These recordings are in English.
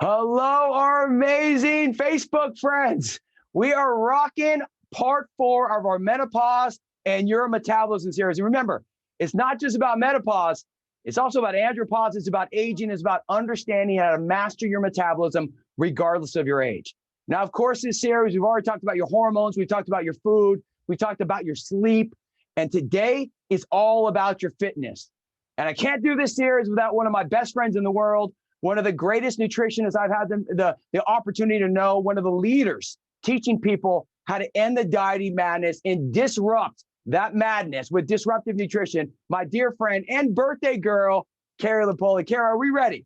Hello, our amazing Facebook friends. We are rocking part 4 of our menopause and your metabolism series. And remember, it's not just about menopause. It's also about andropause. It's about aging. It's about understanding how to master your metabolism regardless of your age. Now, of course, this series, we've already talked about your hormones. We've talked about your food. We talked about your sleep. And today is all about your fitness. And I can't do this series without one of my best friends in the world, one of the greatest nutritionists I've had the opportunity to know, one of the leaders teaching people how to end the dieting madness and disrupt that madness with disruptive nutrition. My dear friend and birthday girl, Carrie Lipoli. Carrie, are we ready?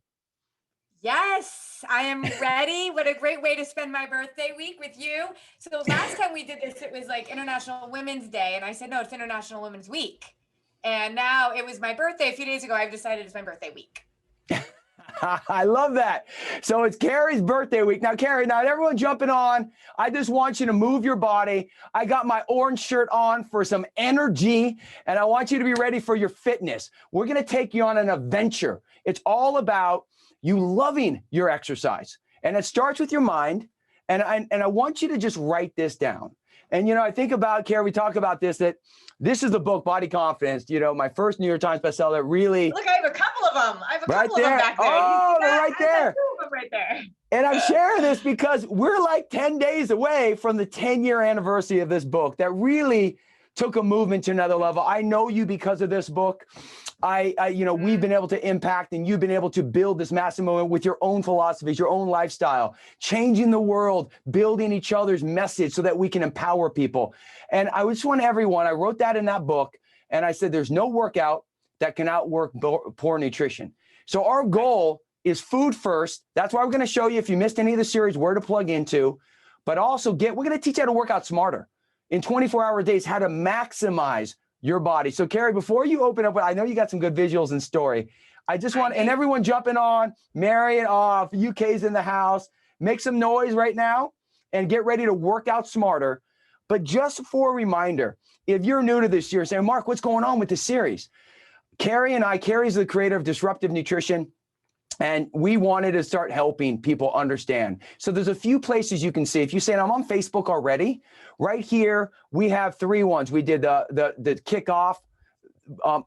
Yes, I am ready. What a great way to spend my birthday week with you. So last time we did this, it was like International Women's Day. And I said, no, it's International Women's Week. And now it was my birthday a few days ago. I've decided it's my birthday week. I love that. So it's Carrie's birthday week. Now, Carrie, now everyone jumping on. I just want you to move your body. I got my orange shirt on for some energy, and I want you to be ready for your fitness. We're going to take you on an adventure. It's all about you loving your exercise, and it starts with your mind. And I want you to just write this down. And, I think about, Carrie, we talk about this, that this is the book, Body Confidence, my first New York Times bestseller, really. Look, I have a couple of them. I have a couple of them back there. Oh, they're right there. I have 2 of them right there. And I'm sharing this because we're like 10 days away from the 10-year anniversary of this book that really took a movement to another level. I know you because of this book. We've been able to impact, and you've been able to build this massive movement with your own philosophies, your own lifestyle, changing the world, building each other's message so that we can empower people. And I just want everyone, I wrote that in that book, and I said, there's no workout that can outwork poor nutrition. So our goal is food first. That's why we're going to show you, if you missed any of the series, where to plug into, but also we're going to teach you how to work out smarter in 24-hour days, how to maximize your body. So Carrie, before you open up, I know you got some good visuals and story. I just want, and everyone jumping on, Marion off, UK's in the house, make some noise right now and get ready to work out smarter. But just for a reminder, if you're new to this series, saying, Mark, what's going on with this series? Carrie's the creator of Disruptive Nutrition, and we wanted to start helping people understand. So there's a few places you can see. If you say, I'm on Facebook already, right here, we have 3 ones. We did the kickoff,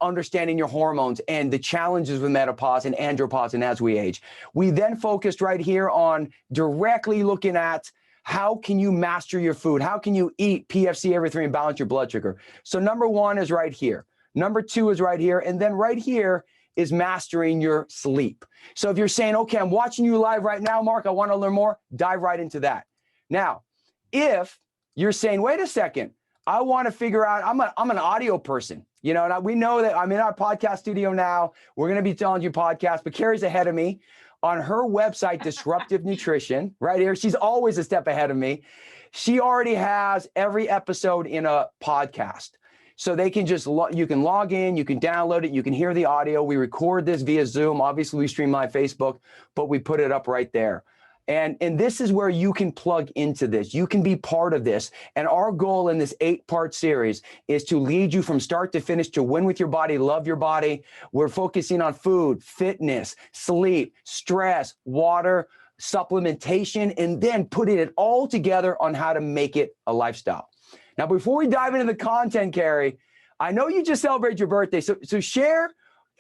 understanding your hormones and the challenges with menopause and andropause and as we age. We then focused right here on directly looking at how can you master your food? How can you eat PFC Every 3 and balance your blood sugar? So number 1 is right here. Number 2 is right here. And then right here is mastering your sleep. So if you're saying, okay, I'm watching you live right now, Mark, I want to learn more, dive right into that. Now, if you're saying, wait a second, I want to figure out, I'm an audio person, and we know that I'm in our podcast studio now. We're going to be telling you podcasts, but Carrie's ahead of me on her website, Disruptive Nutrition, right here. She's always a step ahead of me. She already has every episode in a podcast. So they can you can log in, you can download it, you can hear the audio. We record this via Zoom. Obviously, we stream live Facebook, but we put it up right there. And this is where you can plug into this. You can be part of this. And our goal in this 8-part series is to lead you from start to finish to win with your body, love your body. We're focusing on food, fitness, sleep, stress, water, supplementation, and then putting it all together on how to make it a lifestyle. Now, before we dive into the content, Carrie, I know you just celebrated your birthday. So share.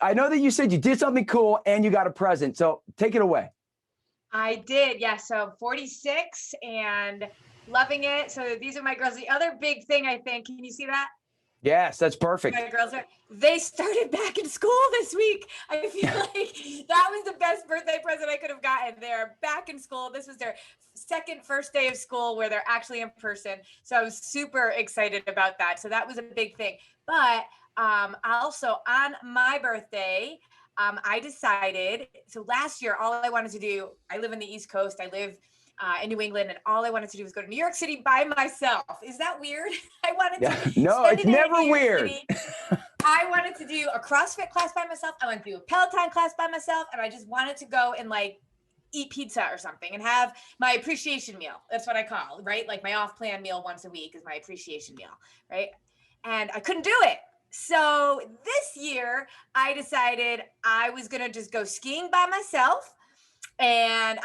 I know that you said you did something cool and you got a present. So take it away. I did. Yeah. So 46 and loving it. So these are my girls. The other big thing, I think, can you see that? Yes, that's perfect. My girls they started back in school this week. I feel like that was the best birthday present I could have gotten. They're back in school. This was their first day of school where they're actually in person. So I was super excited about that. So that was a big thing. But also on my birthday, I decided, so last year, all I wanted to do, I live in the East Coast. I live in New England, and all I wanted to do was go to New York City by myself. Is that weird? I wanted to no, it's never weird. I wanted to do a CrossFit class by myself. I wanted to do a Peloton class by myself, and I just wanted to go and eat pizza or something and have my appreciation meal. That's what I call, right? Like my off-plan meal once a week is my appreciation meal, right? And I couldn't do it. So this year I decided I was going to just go skiing by myself. And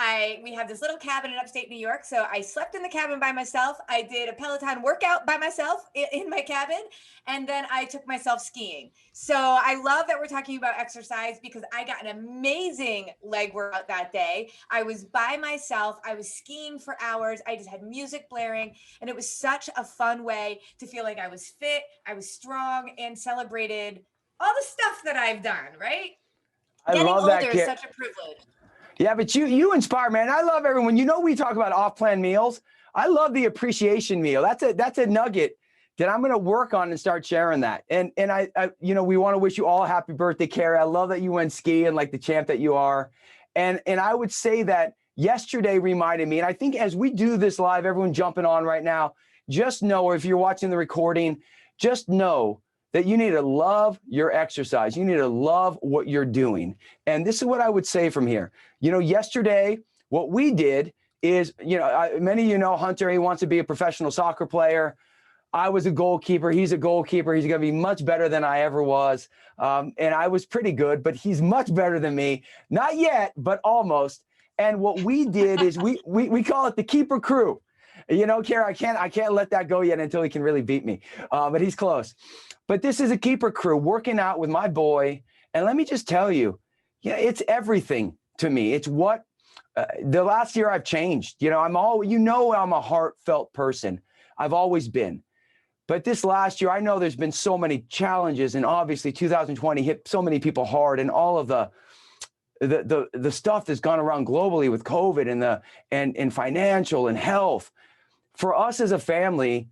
we have this little cabin in upstate New York. So I slept in the cabin by myself. I did a Peloton workout by myself in my cabin. And then I took myself skiing. So I love that we're talking about exercise because I got an amazing leg workout that day. I was by myself. I was skiing for hours. I just had music blaring. And it was such a fun way to feel like I was fit, I was strong, and celebrated all the stuff that I've done, right? Getting love older that, is such a privilege. Yeah, but you inspire, man. I love everyone. You know, we talk about off-plan meals. I love the appreciation meal. That's a nugget that I'm going to work on and start sharing that. And I you know, we want to wish you all a happy birthday, Carrie. I love that you went skiing like the champ that you are. And I would say that yesterday reminded me, and I think as we do this live, everyone jumping on right now, just know, or if you're watching the recording, just know that you need to love your exercise. You need to love what you're doing. And this is what I would say from here. You know, yesterday, what we did is, you know, many of you know Hunter, he wants to be a professional soccer player. I was a goalkeeper. He's a goalkeeper. He's going to be much better than I ever was. And I was pretty good, but he's much better than me. Not yet, but almost. And what we did is we call it the keeper crew. You know, Kara, I can't let that go yet until he can really beat me. But he's close. But this is a keeper crew working out with my boy. And let me just tell you, yeah, it's everything to me. It's what the last year I've changed. You know, I'm a heartfelt person. I've always been. But this last year, I know there's been so many challenges, and obviously 2020 hit so many people hard, and all of the stuff that's gone around globally with COVID and financial and health. For us as a family,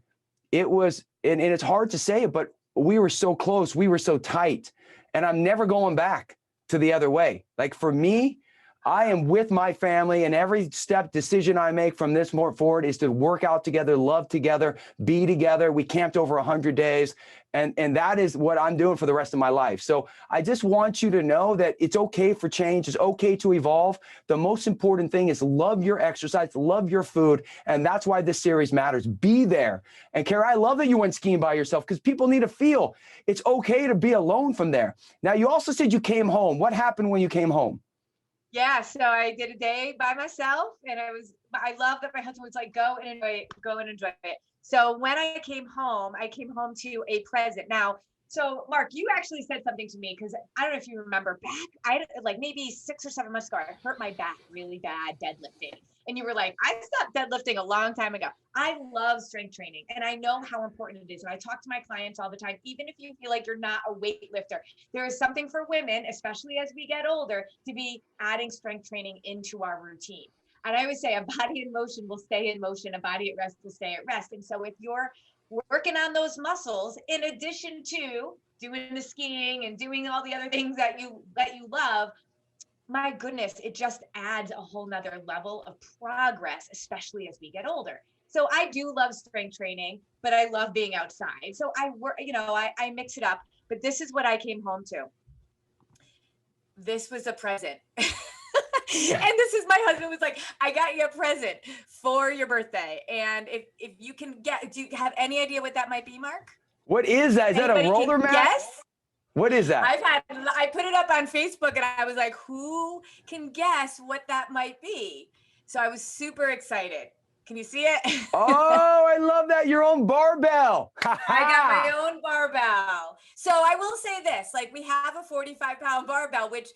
it was, and it's hard to say it, but we were so close, we were so tight, and I'm never going back to the other way. Like for me, I am with my family, and every decision I make from this more forward is to work out together, love together, be together. We camped over 100 days, and that is what I'm doing for the rest of my life. So I just want you to know that it's okay for change. It's okay to evolve. The most important thing is love your exercise, love your food, and that's why this series matters. Be there. And Kara, I love that you went skiing by yourself because people need to feel it's okay to be alone from there. Now, you also said you came home. What happened when you came home? Yeah, so I did a day by myself, and I love that my husband was like, go and enjoy it. So when I came home to a present. Now, so Mark, you actually said something to me because I don't know if you remember back, like maybe 6 or 7 months ago, I hurt my back really bad deadlifting. And you were like, I stopped deadlifting a long time ago. I love strength training, and I know how important it is. And I talk to my clients all the time, even if you feel like you're not a weightlifter, there is something for women, especially as we get older, to be adding strength training into our routine. And I always say a body in motion will stay in motion, a body at rest will stay at rest. And so if you're working on those muscles, in addition to doing the skiing and doing all the other things that you love, my goodness, it just adds a whole nother level of progress, especially as we get older. So I do love strength training, but I love being outside. So I mix it up, but this is what I came home to. This was a present. And this is, my husband was like, I got you a present for your birthday. And if you can do you have any idea what that might be, Mark? What is that? Is that a roller mat? Yes. What is that? I put it up on Facebook, and I was like, who can guess what that might be? So I was super excited. Can you see it? Oh, I love that. Your own barbell. I got my own barbell. So I will say this, like, we have a 45-pound barbell, which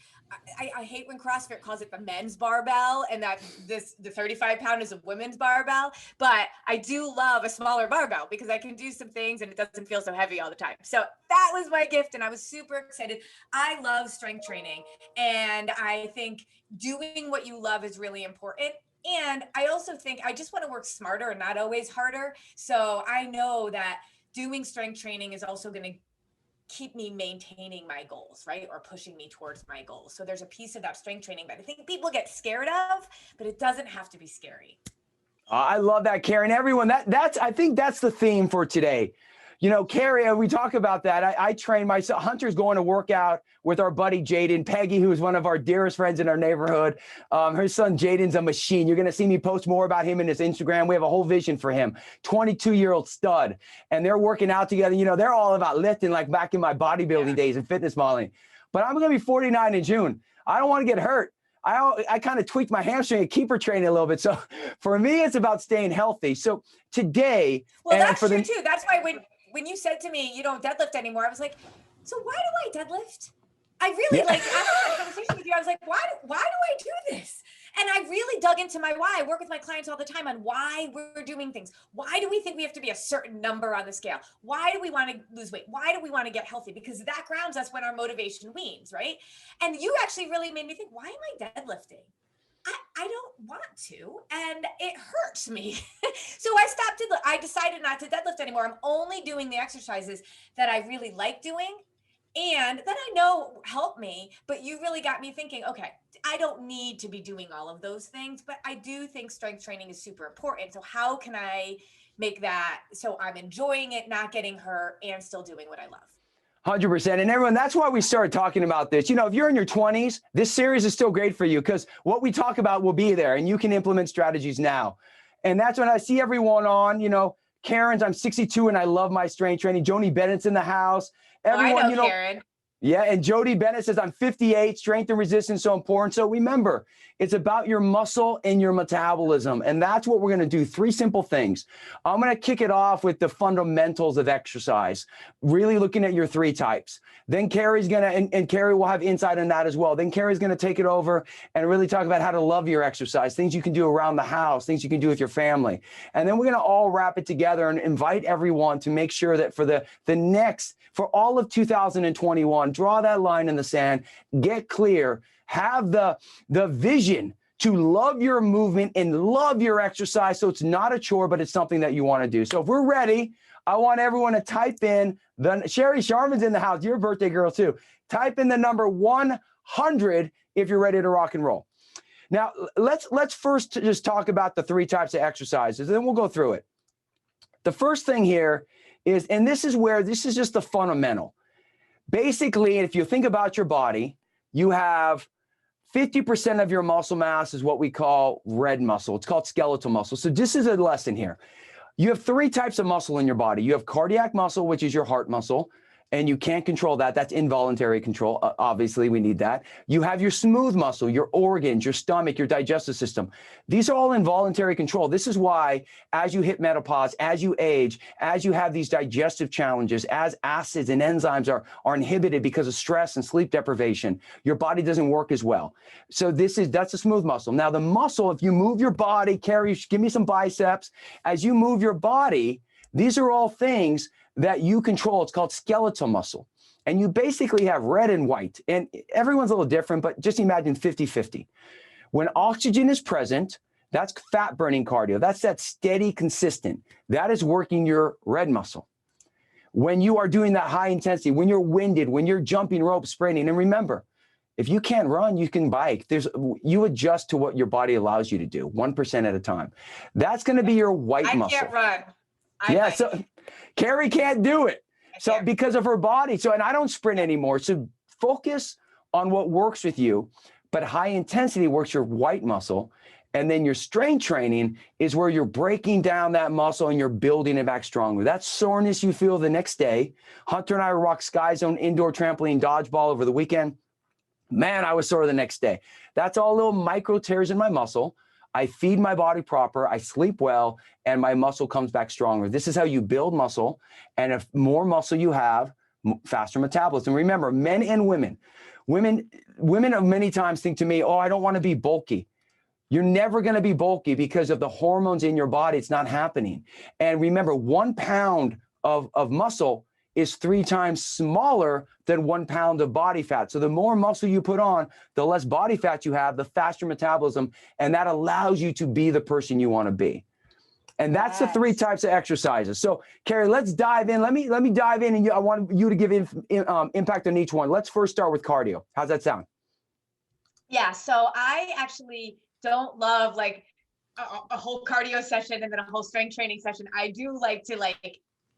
I hate when CrossFit calls it the men's barbell, and that the 35-pound is a women's barbell. But I do love a smaller barbell because I can do some things and it doesn't feel so heavy all the time. So that was my gift, and I was super excited. I love strength training, and I think doing what you love is really important. And I also think I just want to work smarter and not always harder. So I know that doing strength training is also going to keep me maintaining my goals, right? Or pushing me towards my goals. So there's a piece of that strength training that I think people get scared of, but it doesn't have to be scary. I love that, Karen. Everyone, I think that's the theme for today. You know, Carrie, we talk about that. I train myself. Hunter's going to work out with our buddy Jaden. Peggy, who is one of our dearest friends in our neighborhood. Her son Jaden's a machine. You're going to see me post more about him in his Instagram. We have a whole vision for him. 22-year-old stud. And they're working out together. You know, they're all about lifting like back in my bodybuilding days and fitness modeling. But I'm going to be 49 in June. I don't want to get hurt. I kind of tweaked my hamstring and keeper training a little bit. So for me, it's about staying healthy. So today, well, that's true too. That's why when you said to me, you don't deadlift anymore, I was like, so why do I deadlift? I really like after that conversation with you, I was like, why do I do this? And I really dug into my why. I work with my clients all the time on why we're doing things. Why do we think we have to be a certain number on the scale? Why do we want to lose weight? Why do we want to get healthy? Because that grounds us when our motivation wanes, right? And you actually really made me think, why am I deadlifting? I don't want to, and it hurts me. So I decided not to deadlift anymore. I'm only doing the exercises that I really like doing and that I know help me. But you really got me thinking, okay, I don't need to be doing all of those things, but I do think strength training is super important. So how can I make that so I'm enjoying it, not getting hurt, and still doing what I love? 100%. And everyone, that's why we started talking about this. If you're in your 20s, this series is still great for you because what we talk about will be there and you can implement strategies now. And that's when I see everyone on, Karen's, I'm 62 and I love my strength training. Joni Bennett's in the house. Everyone, I know Karen. Yeah, and Jody Bennett says, I'm 58, strength and resistance so important. So remember, it's about your muscle and your metabolism. And that's what we're going to do. 3 simple things. I'm going to kick it off with the fundamentals of exercise, really looking at your 3 types. Then Carrie's going to, and Carrie will have insight on that as well. Then Carrie's going to take it over and really talk about how to love your exercise, things you can do around the house, things you can do with your family. And then we're going to all wrap it together and invite everyone to make sure that for all of 2021, draw that line in the sand, get clear, have the vision to love your movement and love your exercise. So it's not a chore, but it's something that you want to do. So if we're ready, I want everyone to type in Sherry Sharman's in the house. You're a birthday girl too. Type in the number 100 if you're ready to rock and roll. Now, let's first just talk about the 3 types of exercises, and then we'll go through it. The first thing here is, and this is just the fundamental. Basically, if you think about your body, you have 50% of your muscle mass is what we call red muscle. It's called skeletal muscle. So this is a lesson here. You have 3 types of muscle in your body. You have cardiac muscle, which is your heart muscle, and you can't control that. That's involuntary control. Obviously, we need that. You have your smooth muscle, your organs, your stomach, your digestive system. These are all involuntary control. This is why as you hit menopause, as you age, as you have these digestive challenges, as acids and enzymes are inhibited because of stress and sleep deprivation, your body doesn't work as well. So that's a smooth muscle. Now the muscle, if you move your body, Carrie, give me some biceps. As you move your body, these are all things that you control. It's called skeletal muscle. And you basically have red and white. And everyone's a little different, but just imagine 50-50. When oxygen is present, that's fat burning cardio. That's that steady, consistent. That is working your red muscle. When you are doing that high intensity, when you're winded, when you're jumping rope, sprinting, and remember, if you can't run, you can bike. You adjust to what your body allows you to do, 1% at a time. That's going to be your white muscle. I can't run. Yeah, so Carrie can't do it. So because of her body. So, and I don't sprint anymore. So focus on what works with you, but high intensity works your white muscle. And then your strength training is where you're breaking down that muscle and you're building it back stronger. That soreness you feel the next day. Hunter and I rocked Sky Zone indoor trampoline dodgeball over the weekend. Man, I was sore the next day. That's all little micro tears in my muscle. I feed my body proper, I sleep well, and my muscle comes back stronger. This is how you build muscle. And if more muscle you have, faster metabolism. Remember, men and women many times think to me, oh, I don't want to be bulky. You're never going to be bulky because of the hormones in your body. It's not happening. And remember, 1 pound of muscle is 3 times smaller than 1 pound of body fat. So the more muscle you put on, the less body fat you have, the faster metabolism, and that allows you to be the person you want to be. And that's the 3 types of exercises. So Carrie, let's dive in. Let me dive in, and I want you to give impact on each one. Let's first start with cardio. How's that sound? Yeah, so I actually don't love like a whole cardio session and then a whole strength training session. I do like to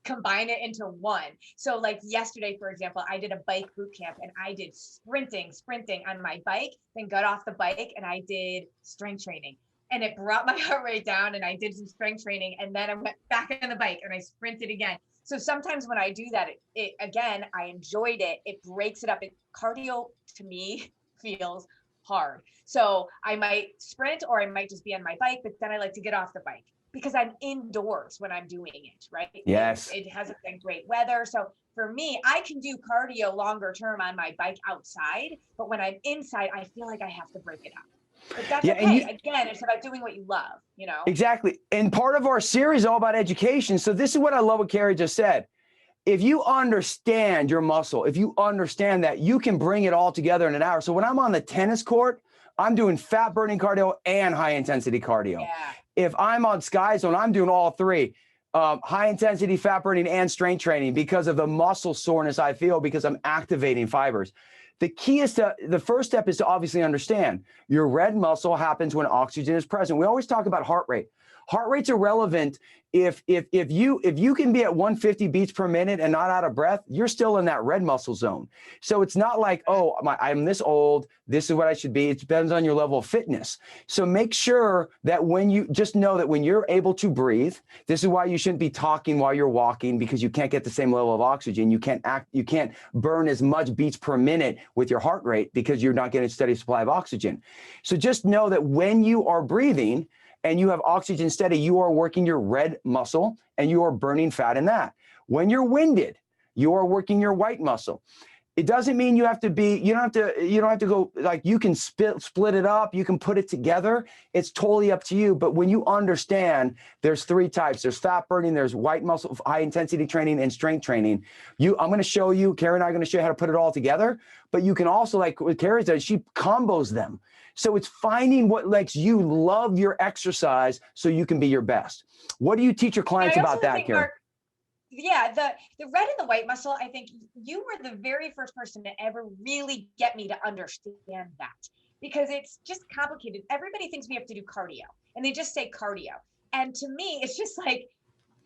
combine it into one. So like yesterday, for example, I did a bike boot camp and I did sprinting on my bike, then got off the bike and I did strength training. And it brought my heart rate down and I did some strength training and then I went back on the bike and I sprinted again. So sometimes when I do that, it again, I enjoyed it. It breaks it up. Cardio to me feels hard. So I might sprint or I might just be on my bike, but then I like to get off the bike because I'm indoors when I'm doing it, right? Yes. It hasn't been great weather. So for me, I can do cardio longer term on my bike outside, but when I'm inside, I feel like I have to break it up. But that's okay. Again, it's about doing what you love, you know? Exactly. And part of our series is all about education. So this is what I love what Carrie just said. If you understand your muscle, if you understand that, you can bring it all together in an hour. So when I'm on the tennis court, I'm doing fat burning cardio and high intensity cardio. Yeah. If I'm on Sky Zone, I'm doing all three. High intensity fat burning and strength training because of the muscle soreness I feel because I'm activating fibers. The key is the first step is to obviously understand your red muscle happens when oxygen is present. We always talk about heart rate. Heart rate's irrelevant if you can be at 150 beats per minute and not out of breath, you're still in that red muscle zone. So it's not like, oh, I'm this old, this is what I should be. It depends on your level of fitness. So make sure that when you just know that when you're able to breathe, this is why you shouldn't be talking while you're walking because you can't get the same level of oxygen. You can't burn as much beats per minute with your heart rate because you're not getting a steady supply of oxygen. So just know that when you are breathing, and you have oxygen steady, you are working your red muscle and you are burning fat in that. When you're winded, you are working your white muscle. It doesn't mean you have to be, you don't have to go, like you can split it up, you can put it together. It's totally up to you. But when you understand there's three types, there's fat burning, there's white muscle, high intensity training and strength training. I'm going to show you, Carrie and I are going to show you how to put it all together. But you can also, like what Carrie does, she combos them. So it's finding what makes you love your exercise so you can be your best. What do you teach your clients about that, Carrie? Yeah, the red and the white muscle, I think you were the very first person to ever really get me to understand that because it's just complicated. Everybody thinks we have to do cardio and they just say cardio. And to me, it's just like,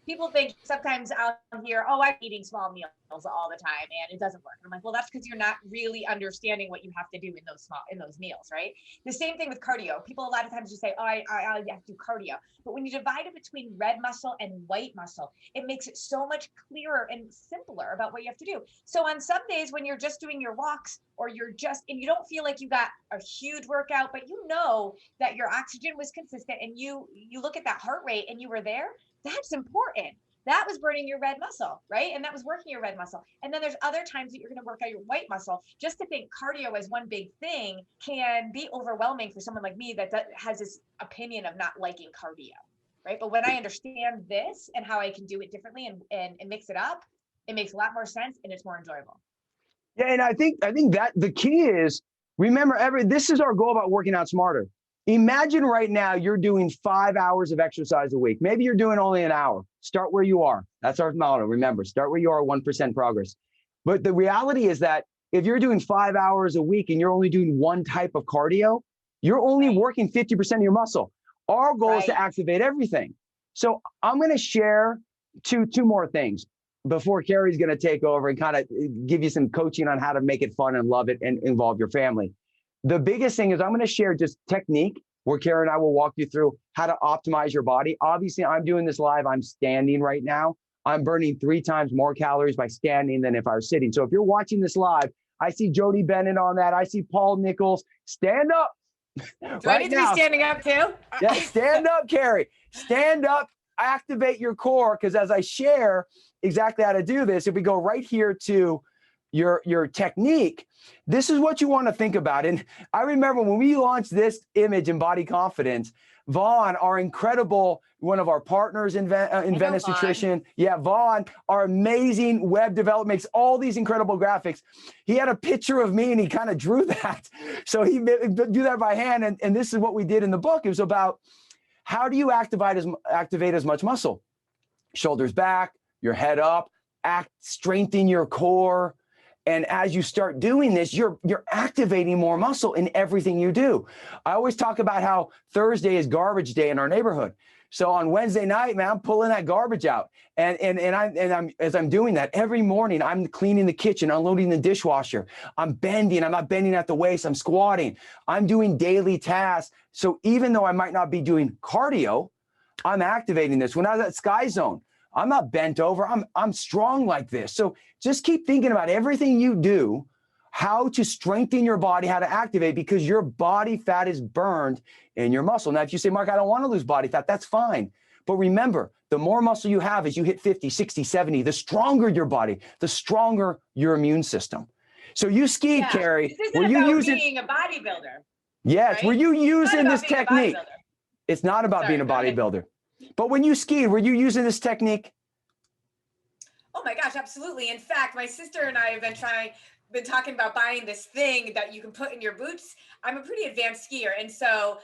people think sometimes out here, oh, I'm eating small meals all the time and it doesn't work. And I'm like, well, that's because you're not really understanding what you have to do in those meals, right? The same thing with cardio. People a lot of times just say, oh, I have to do cardio. But when you divide it between red muscle and white muscle, it makes it so much clearer and simpler about what you have to do. So on some days when you're just doing your walks or and you don't feel like you got a huge workout, but you know that your oxygen was consistent and you look at that heart rate and you were there, that's important. That was burning your red muscle, right? And that was working your red muscle. And then there's other times that you're going to work out your white muscle. Just to think cardio as one big thing can be overwhelming for someone like me that has this opinion of not liking cardio, right? But when I understand this and how I can do it differently and mix it up, it makes a lot more sense and it's more enjoyable. Yeah, and I think that the key is, remember, this is our goal about working out smarter. Imagine right now you're doing 5 hours of exercise a week. Maybe you're doing only an hour. Start where you are. That's our motto. Remember, start where you are, 1% progress. But the reality is that if you're doing 5 hours a week and you're only doing one type of cardio, you're only working 50% of your muscle. Our goal is to activate everything. So I'm going to share two more things before Carrie's going to take over and kind of give you some coaching on how to make it fun and love it and involve your family. The biggest thing is I'm going to share just technique where Carrie and I will walk you through how to optimize your body. Obviously, I'm doing this live. I'm standing right now. I'm burning 3 times more calories by standing than if I was sitting. So if you're watching this live, I see Jody Bennett on that. I see Paul Nichols. Stand up. Do I need to be standing up too? Yeah, stand up, Carrie. Stand up. Activate your core, because as I share exactly how to do this, if we go right here to your technique, this is what you want to think about. And I remember when we launched this image in Body Confidence, Vaughn, our incredible, one of our partners in Venice Nutrition. Yeah, Vaughn, our amazing web developer, makes all these incredible graphics. He had a picture of me and he kind of drew that. So he do that by hand. And this is what we did in the book. It was about how do you activate as much muscle? Shoulders back, your head up, strengthen your core. And as you start doing this, you're activating more muscle in everything you do. I always talk about how Thursday is garbage day in our neighborhood. So on Wednesday night, man, I'm pulling that garbage out. And as I'm doing that every morning, I'm cleaning the kitchen, unloading the dishwasher. I'm bending. I'm not bending at the waist. I'm squatting. I'm doing daily tasks. So even though I might not be doing cardio, I'm activating this. When I was at Sky Zone, I'm not bent over. I'm strong like this. So just keep thinking about everything you do. how to strengthen your body, how to activate, because your body fat is burned in your muscle. Now, if you say, Mark, I don't want to lose body fat, that's fine. But remember, the more muscle you have as you hit 50, 60, 70, the stronger your body, the stronger your immune system. So you skied, Carrie. This isn't about being a bodybuilder. Yes. Right? Were you using this technique? It's not about being a Sorry, bodybuilder. But when you skied, were you using this technique? Oh my gosh, absolutely. In fact, my sister and I have been talking about buying this thing that you can put in your boots. I'm a pretty advanced skier. And so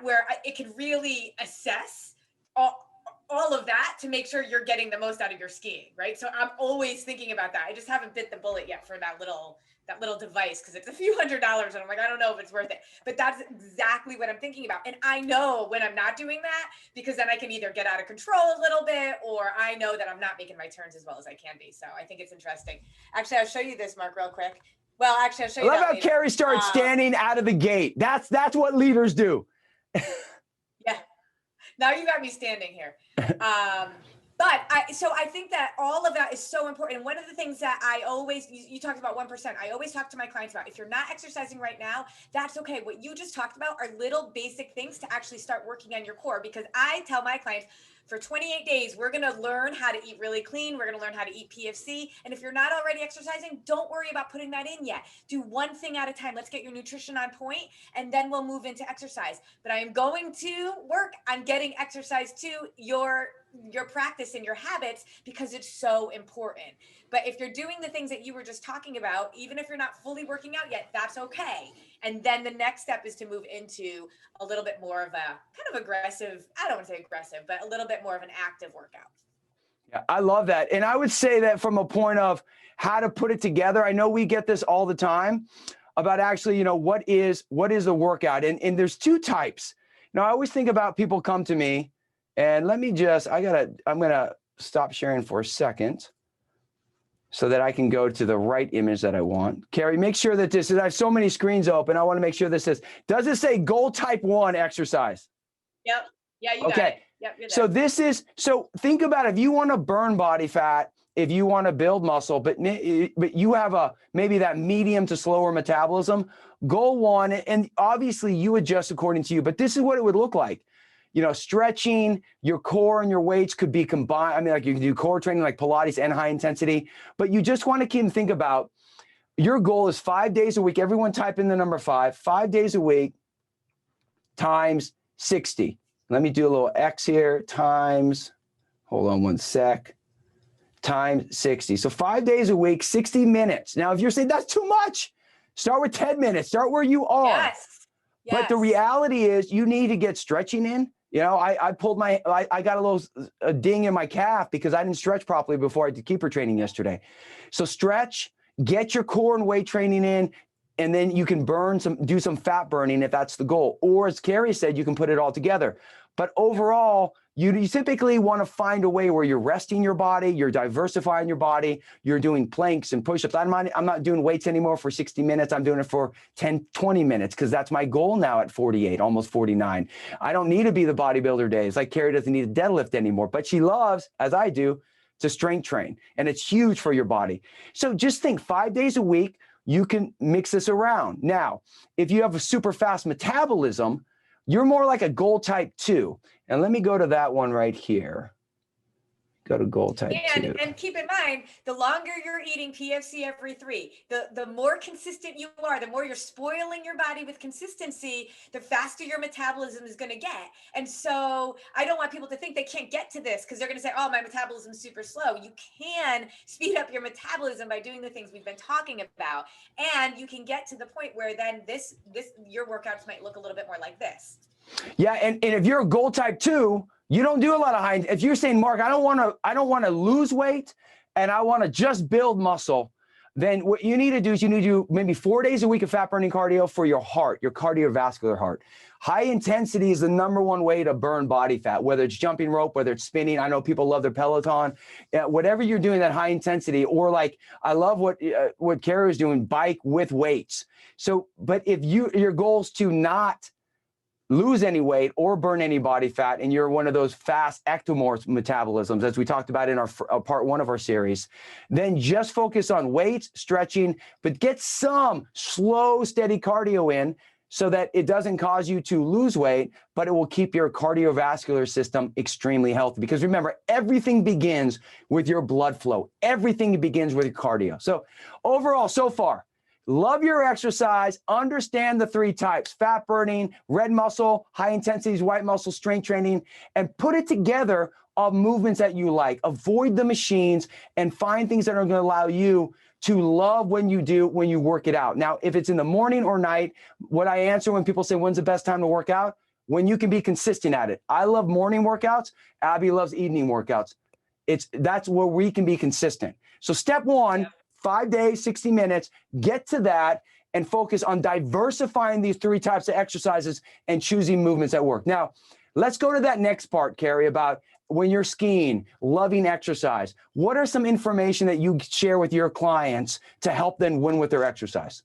where it can really assess all of that to make sure you're getting the most out of your skiing, right? So I'm always thinking about that. I just haven't bit the bullet yet for that little device because it's a few $100s and I'm like, I don't know if it's worth it. But that's exactly what I'm thinking about. And I know when I'm not doing that, because then I can either get out of control a little bit, or I know that I'm not making my turns as well as I can be. So I think it's interesting. Actually, I'll show you this, Mark, real quick. Well, actually, I'll show you that. I love how Carrie started standing out of the gate. That's what leaders do. Yeah. Now you got me standing here. But I think that all of that is so important. And one of the things that I always, you talked about 1%, I always talk to my clients about, if you're not exercising right now, that's okay. What you just talked about are little basic things to actually start working on your core. Because I tell my clients, for 28 days, we're going to learn how to eat really clean. We're going to learn how to eat PFC. And if you're not already exercising, don't worry about putting that in yet. Do one thing at a time. Let's get your nutrition on point, and then we'll move into exercise. But I am going to work on getting exercise to your practice and your habits, because it's so important. But if you're doing the things that you were just talking about, even if you're not fully working out yet, that's okay. And then the next step is to move into a little bit more of a kind of aggressive, I don't want to say aggressive, but a little bit more of an active workout. Yeah, I love that. And I would say that from a point of how to put it together, I know we get this all the time about actually, what is the workout? And there's two types. Now, I always think about people come to me, and let me just, I'm going to stop sharing for a second so that I can go to the right image that I want. Carrie, make sure that this is, I have so many screens open. I want to make sure this is, does it say goal type 1 exercise? Yep. Yeah, you got it. Yep, so think about if you want to burn body fat, if you want to build muscle, but you have maybe that medium to slower metabolism, goal 1, and obviously you adjust according to you, but this is what it would look like. Stretching, your core and your weights could be combined. I mean, like you can do core training like Pilates and high intensity, but you just want to think about your goal is 5 days a week. Everyone type in the number 5 days a week times 60. Let me do a little X here times, hold on one sec, times 60. So 5 days a week, 60 minutes. Now, if you're saying that's too much, start with 10 minutes, start where you are. Yes. But the reality is you need to get stretching in. I pulled I got a little ding in my calf because I didn't stretch properly before I did keeper training yesterday. So stretch, get your core and weight training in, and then you can do some fat burning if that's the goal. Or as Carrie said, you can put it all together. But overall, you typically want to find a way where you're resting your body, you're diversifying your body, you're doing planks and push-ups. I'm not doing weights anymore for 60 minutes. I'm doing it for 10, 20 minutes because that's my goal now at 48, almost 49. I don't need to be the bodybuilder days. Like Carrie doesn't need a deadlift anymore, but she loves, as I do, to strength train. And it's huge for your body. So just think 5 days a week, you can mix this around. Now, if you have a super fast metabolism, you're more like a goal type 2. And let me go to that one right here. Go to goal type 2. And keep in mind, the longer you're eating PFC every 3, the more consistent you are, the more you're spoiling your body with consistency, the faster your metabolism is going to get. And so I don't want people to think they can't get to this because they're going to say, oh, my metabolism's super slow. You can speed up your metabolism by doing the things we've been talking about. And you can get to the point where then your workouts might look a little bit more like this. Yeah. And if you're a goal type 2, you don't do a lot of high. If you're saying, Mark, I don't want to lose weight and I want to just build muscle, then what you need to do is you need to do maybe 4 days a week of fat burning cardio for your heart, your cardiovascular heart. High intensity is the #1 way to burn body fat, whether it's jumping rope, whether it's spinning. I know people love their Peloton, whatever you're doing that high intensity, or like, I love what Carrie is doing, bike with weights. So, but if your goal is to not lose any weight or burn any body fat, and you're one of those fast ectomorph metabolisms, as we talked about in our part 1 of our series, then just focus on weights, stretching, but get some slow, steady cardio in so that it doesn't cause you to lose weight, but it will keep your cardiovascular system extremely healthy. Because remember, everything begins with your blood flow. Everything begins with your cardio. So overall, so far, love your exercise, understand the 3 types: fat burning, red muscle, high intensity white muscle strength training, and put it together of movements that you like. Avoid the machines and find things that are going to allow you to love when you work it out. Now, if it's in the morning or night, what I answer when people say, when's the best time to work out? When you can be consistent at it. I love morning workouts. Abby loves evening workouts. That's where we can be consistent. So step 1, 5 days, 60 minutes, get to that and focus on diversifying these 3 types of exercises and choosing movements that work. Now, let's go to that next part, Carrie, about when you're skiing, loving exercise. What are some information that you share with your clients to help them win with their exercise?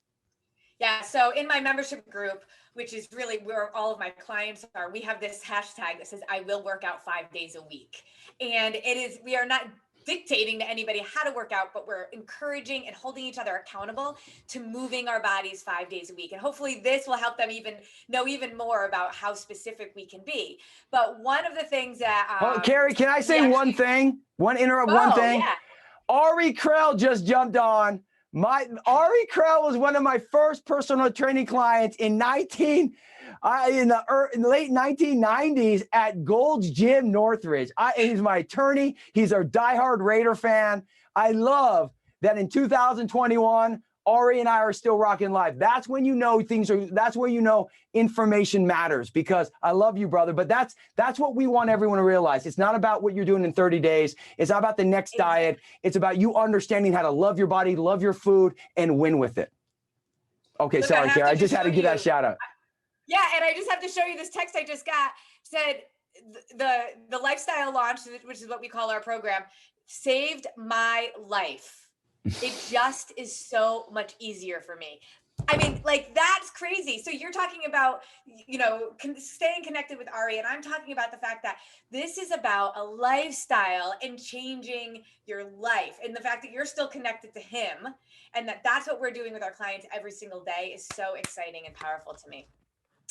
Yeah, so in my membership group, which is really where all of my clients are, we have this hashtag that says, I will work out 5 days a week. And we are not dictating to anybody how to work out, but we're encouraging and holding each other accountable to moving our bodies 5 days a week. And hopefully this will help them know even more about how specific we can be. But one of the things that Carrie, can I say one thing? One thing? Yeah. Ari Krell just jumped on. Ari Krell was one of my first personal training clients in the late 1990s at Gold's Gym Northridge. He's my attorney. He's a diehard Raider fan. I love that in 2021, Ari and I are still rocking live. That's when you know that's where you know information matters, because I love you, brother. But that's what we want everyone to realize. It's not about what you're doing in 30 days. It's not about the next diet. It's about you understanding how to love your body, love your food, and win with it. Okay, Look, sorry, Carrie. I just had to give that shout out. Yeah, and I just have to show you this text I just got. Said the lifestyle launch, which is what we call our program, saved my life. It just is so much easier for me. I mean, like, that's crazy. So you're talking about, staying connected with Ari, and I'm talking about the fact that this is about a lifestyle and changing your life, and the fact that you're still connected to him, and that's what we're doing with our clients every single day is so exciting and powerful to me.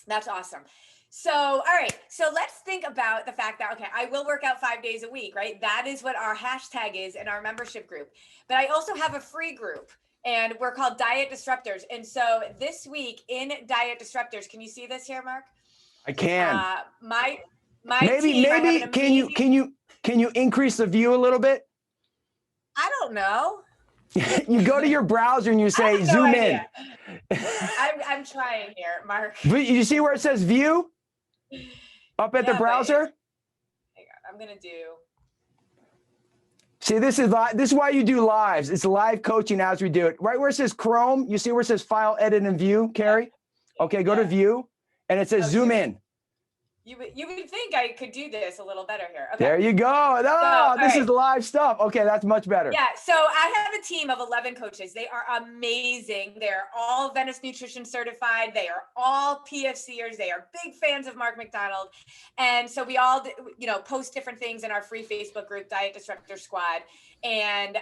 That's awesome. So, all right. So let's think about the fact that, okay, I will work out 5 days a week, right? That is what our hashtag is in our membership group. But I also have a free group, and we're called Diet Disruptors. And so this week in Diet Disruptors, can you see this here, Mark? I can. My maybe can you increase the view a little bit? I don't know. You go to your browser and you say zoom in. I'm trying here, Mark. You see where it says view up at the browser? Hang on, I'm gonna do. See, this is why you do lives. It's live coaching as we do it. Right where it says Chrome, you see where it says File, Edit, and View, Carrie? Okay, go to View, and it says Zoom in. You would think I could do this a little better here. Okay. There you go. This is live stuff. Okay, that's much better. Yeah, so I have a team of 11 coaches. They are amazing. They're all Venice Nutrition certified. They are all PFCers. They are big fans of Mark MacDonald. And so we all, post different things in our free Facebook group, Diet Disruptor Squad. And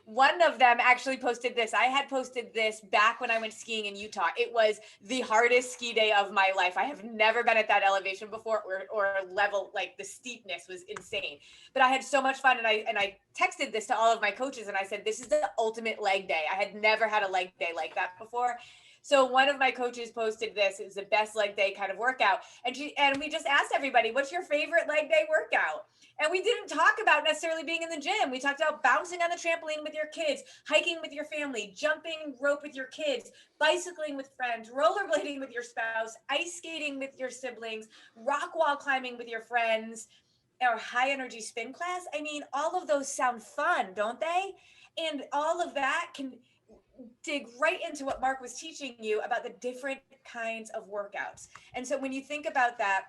one of them actually posted this. I had posted this back when I went skiing in Utah. It was the hardest ski day of my life. I have never been at that elevation before, or level, like the steepness was insane. But I had so much fun, and I texted this to all of my coaches, and I said, this is the ultimate leg day. I had never had a leg day like that before. So one of my coaches posted this. It was the best leg day kind of workout. And we just asked everybody, what's your favorite leg day workout? And we didn't talk about necessarily being in the gym. We talked about bouncing on the trampoline with your kids, hiking with your family, jumping rope with your kids, bicycling with friends, rollerblading with your spouse, ice skating with your siblings, rock wall climbing with your friends, or high energy spin class. I mean, all of those sound fun, don't they? And all of that can dig right into what Mark was teaching you about the different kinds of workouts. And so when you think about that,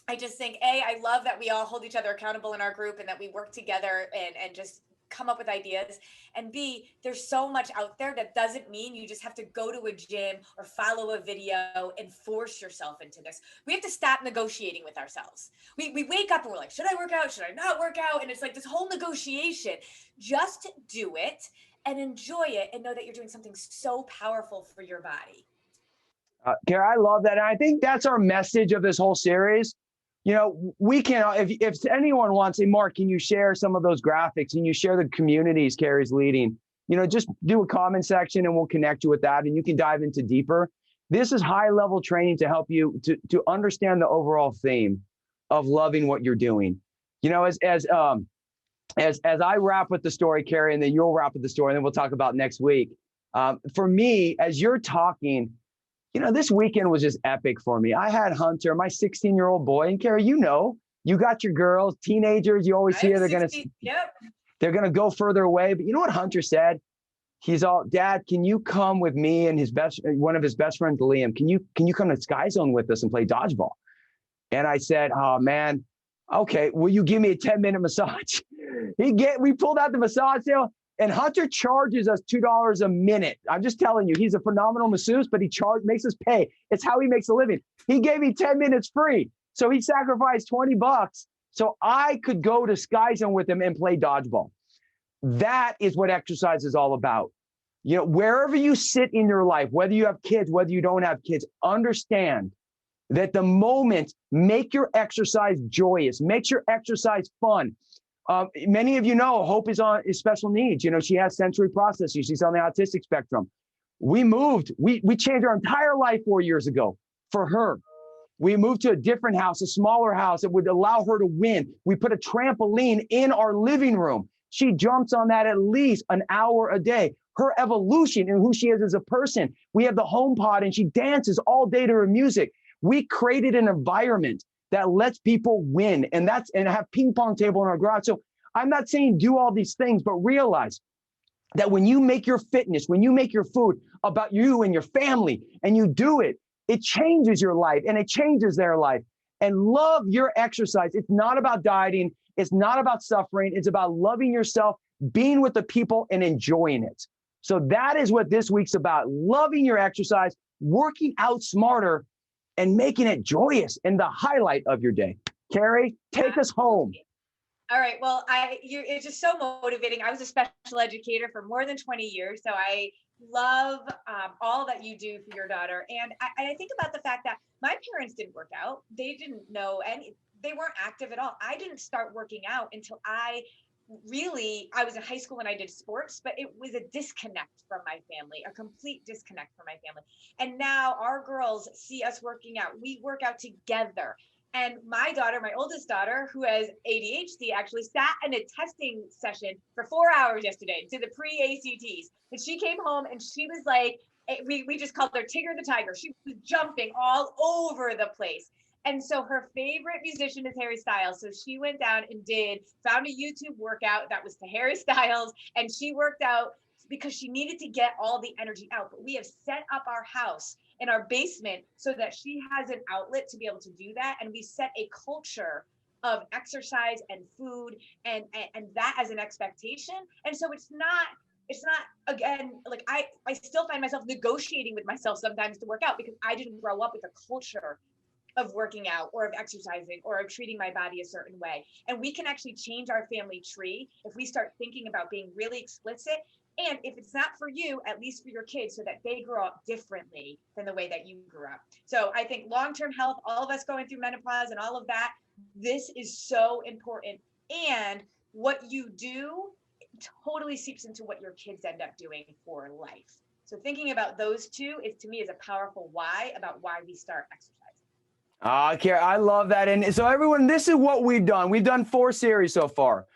I just think, I love that we all hold each other accountable in our group, and that we work together and just come up with ideas. And B, there's so much out there that doesn't mean you just have to go to a gym or follow a video and force yourself into this. We have to stop negotiating with ourselves. We wake up and we're like, should I work out? Should I not work out? And it's like this whole negotiation. Just do it and enjoy it and know that you're doing something so powerful for your body. Kara, I love that. And I think that's our message of this whole series. You know, we can, if anyone wants, say, Mark, can you share some of those graphics? Can you share the communities Carrie's leading? You know, just do a comment section and we'll connect you with that and you can dive into deeper. This is high level training to help you to understand the overall theme of loving what you're doing. You know, as I wrap with the story, Carrie, and then you'll wrap with the story, and then we'll talk about next week. For me, as you're talking, you know, this weekend was just epic for me. I had Hunter, my 16-year-old boy, and Carrie, you know, you got your girls, teenagers. You always hear they're gonna go further away. But you know what Hunter said? He's all, Dad, can you come with me and one of his best friends, Liam? Can you come to Sky Zone with us and play dodgeball? And I said, oh man, okay, will you give me a 10-minute massage? We pulled out the massage sale, and Hunter charges us $2 a minute. I'm just telling you, he's a phenomenal masseuse, but he makes us pay. It's how he makes a living. He gave me 10 minutes free. So he sacrificed $20 so I could go to Sky Zone with him and play dodgeball. That is what exercise is all about. You know, wherever you sit in your life, whether you have kids, whether you don't have kids, understand that the moment, make your exercise joyous, make your exercise fun. Many of you know Hope is special needs. You know, she has sensory processing. She's on the autistic spectrum. We changed our entire life 4 years ago for her. We moved to a different house, a smaller house that would allow her to win. We put a trampoline in our living room. She jumps on that at least an hour a day. Her evolution and who she is as a person. We have the home pod and she dances all day to her music. We created an environment that lets people win and have ping pong table in our garage. So I'm not saying do all these things, but realize that when you make your fitness, when you make your food about you and your family and you do it, it changes your life and it changes their life. And love your exercise. It's not about dieting. It's not about suffering. It's about loving yourself, being with the people and enjoying it. So that is what this week's about. Loving your exercise, working out smarter, and making it joyous and the highlight of your day. Carrie, take us home. All right. Well, it's just so motivating. I was a special educator for more than 20 years. So I love all that you do for your daughter. And I think about the fact that my parents didn't work out. They didn't know they weren't active at all. I didn't start working out until I was in high school when I did sports, but it was a disconnect from my family, a complete disconnect from my family. And now our girls see us working out. We work out together. And my daughter, my oldest daughter, who has ADHD, actually sat in a testing session for 4 hours yesterday to the pre-ACTs. And she came home and she was like, we just called her Tigger the Tiger. She was jumping all over the place. And so her favorite musician is Harry Styles. So she went down and found a YouTube workout that was to Harry Styles. And she worked out because she needed to get all the energy out. But we have set up our house in our basement so that she has an outlet to be able to do that. And we set a culture of exercise and food and that as an expectation. And so it's not, again, like I still find myself negotiating with myself sometimes to work out because I didn't grow up with a culture of working out or of exercising or of treating my body a certain way. And we can actually change our family tree if we start thinking about being really explicit. And if it's not for you, at least for your kids, so that they grow up differently than the way that you grew up. So I think long-term health, all of us going through menopause and all of that, this is so important. And what you do totally seeps into what your kids end up doing for life. So thinking about those two to me is a powerful why about why we start exercising. Kara, I love that. And so everyone, this is what we've done. We've done 4 series so far.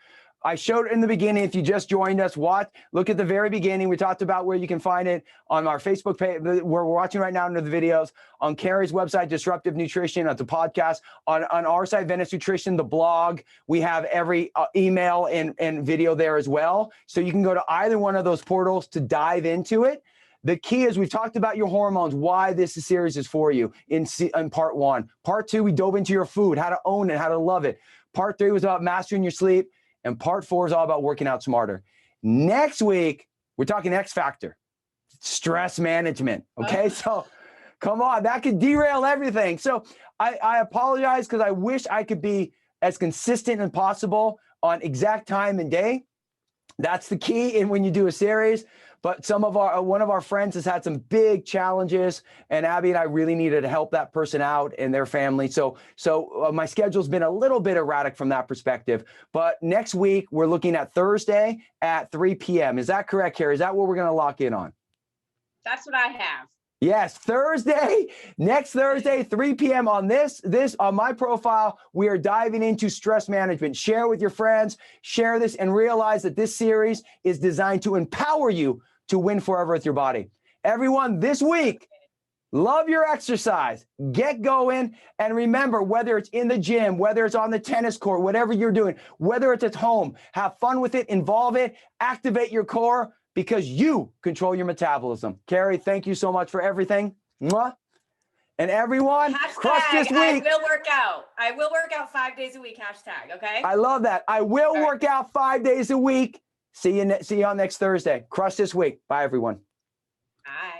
I showed it in the beginning. If you just joined us, look at the very beginning. We talked about where you can find it on our Facebook page. We're watching right now under the videos, on Carrie's website, Disruptive Nutrition, on the podcast, on our site, Venice Nutrition, the blog. We have every email and video there as well. So you can go to either one of those portals to dive into it. The key is we've talked about your hormones, why this series is for you in part 1. Part 2, we dove into your food, how to own it, how to love it. Part 3 was about mastering your sleep. And part 4 is all about working out smarter. Next week, we're talking X factor, stress management. Okay. So come on, that could derail everything. So I apologize because I wish I could be as consistent as possible on exact time and day. That's the key in when you do a series. But one of our friends has had some big challenges, and Abby and I really needed to help that person out and their family. So my schedule's been a little bit erratic from that perspective. But next week we're looking at Thursday at 3 p.m. Is that correct, Carrie? Is that what we're going to lock in on? That's what I have. Yes, next Thursday, 3 p.m. on this on my profile, we are diving into stress management. Share with your friends, share this, and realize that this series is designed to empower you to win forever with your body. Everyone, this week, love your exercise, get going, and remember, whether it's in the gym, whether it's on the tennis court, whatever you're doing, whether it's at home, have fun with it, involve it, activate your core, because you control your metabolism. Carrie, thank you so much for everything. Mwah. And everyone, crush this week. I will work out. I will work out 5 days a week, hashtag, okay? I love that. I will work out 5 days a week. See you on next Thursday. Crush this week. Bye, everyone. Bye.